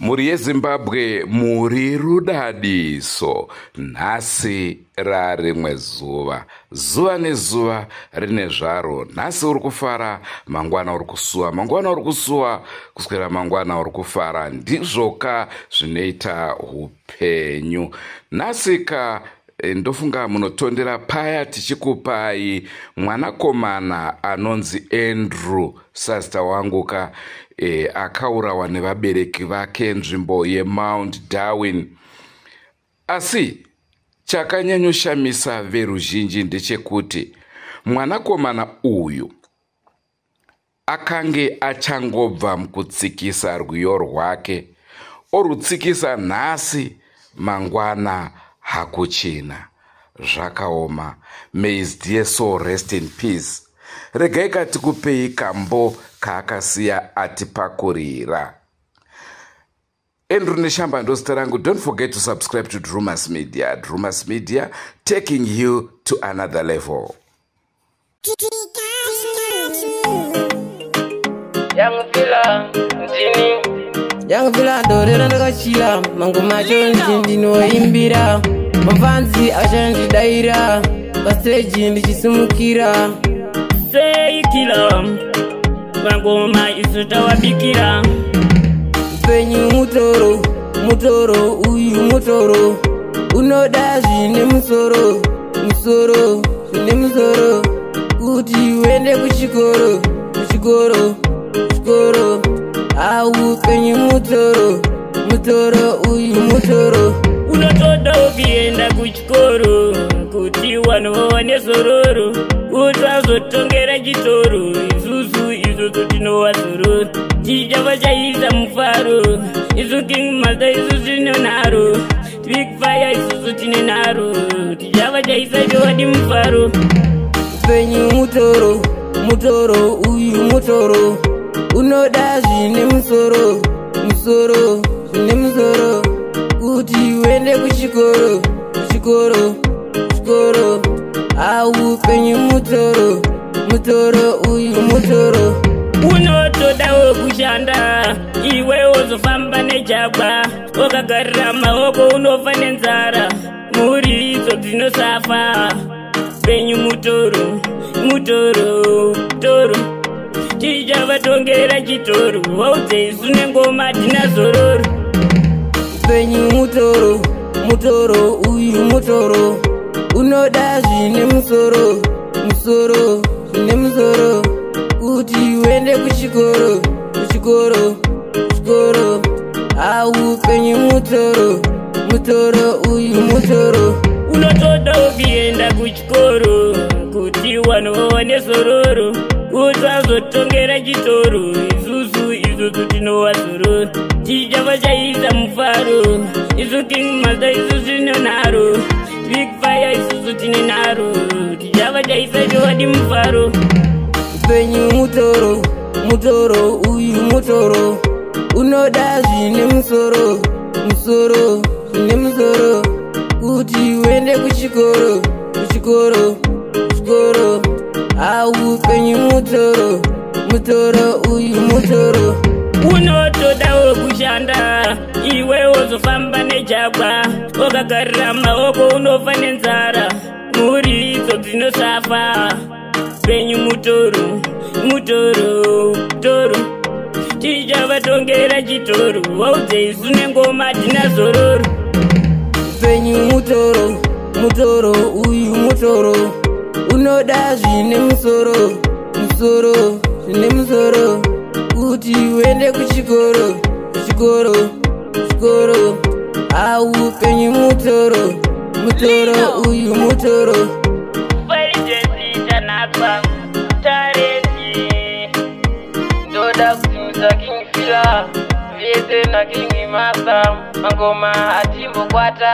Muri yeZimbabwe muri rudadiso. Nhasi rarimwe zuva. Zuva nezuva rine zvaro. Nhasi uri kufara, mangwana uri kusuwa. Mangwana uri kusuwa, kuswera mangwana uri kufara. Ndizvoka zvinoita upenyu. Nhasika ndofunga munotondera paya tichikupai mwanakomana anonzi Andrew sasta wanguka akaurawa nevabereki vake nzvimbo yeMount Darwin. Asi chakanyanyoshamisa veruzhinji ndechekuti mwanakomana uyu akange achangobva mukutsikisa rwiyo rwake, orutsikisa nhasi, mangwana hakuchina. Zvakaoma. May his dear soul rest in peace. Regai katikupei kambo kaakasiya atipakurira. Andrew Neshamba ndozita rangu. Don't forget to subscribe to Drumas Media. Drumas Media, taking you to another level. Young Villa, Dorena Gachila, Mangoma Jones, Dino Imbira, Mavanzi, Ajanji Daira, Baseji, Chisumukira. Say killer, Mangoma is a tower bikira. Penny Mutoro, Uyu Mutoro, Uno Daji, Nemusoro, Musoro, Nemusoro, Uti, Wende Kuchikoro, Awu penyi mutoro, uyu mutoro. Unotoda ukienda kuchikoro, kuti wanowane sororo, kuti wazotongera chitoro, isusu tinowa sororo. Chichava chaisa mufaro, isu King Master isu tinonaro, Big Fire isusu tinenaro, chichava chaisa chowadi mufaro. Penyi mutoro, uyu mutoro. Unoda zvine musoro, zvine musoro. Kuti wende kuchikoro, awu penyu mutoro, uyu mutoro. Unotodawo kushanda, iwe wozofamba nejagwa, wakagarira maoko unofa nenzara, muri idzo dzinosafa. Penyu mutoro. Chichava tongera chitoro, waudze isu nengoma tina zororo. Penyu mutoro, uyu mutoro. Unoda zvine musoro, zvine musoro. Kuti wende kuchikoro, awu penyu mutoro, uyu mutoro. Unotoda ukienda kuchikoro, kuti wanowane sororo, kuti wazotongera chitoro, isusu tinowa sororo. Chichava chaisa mufaro, isu King Master isu tinonaro, Big Fire isusu tinenaro, chichava chaisa chowadi mufaro. Penyu mutoro, uyu mutoro. Unoda zvine musoro, zvine musoro. Kuti wende kuchikoro, awu penyu mutoro, uyu mutoro. Unotodawo kushanda, iwe wozofamba nejagwa, wakagarira maoko unofa nenzara, muri idzo dzinosafa. Penyu mutoro. Chichava tongera chitoro, waudze isu nengoma tina zororo. Penyu mutoro, uyu mutoro. Unoda zvine musoro, zvine musoro. Kuti wende kuchikoro, awu penyu mutoro, uyu mutoro. Varijezi chanakwa, tareji, ndoda kutuza King Fila, viete na King Master, mangoma atimbo kwata.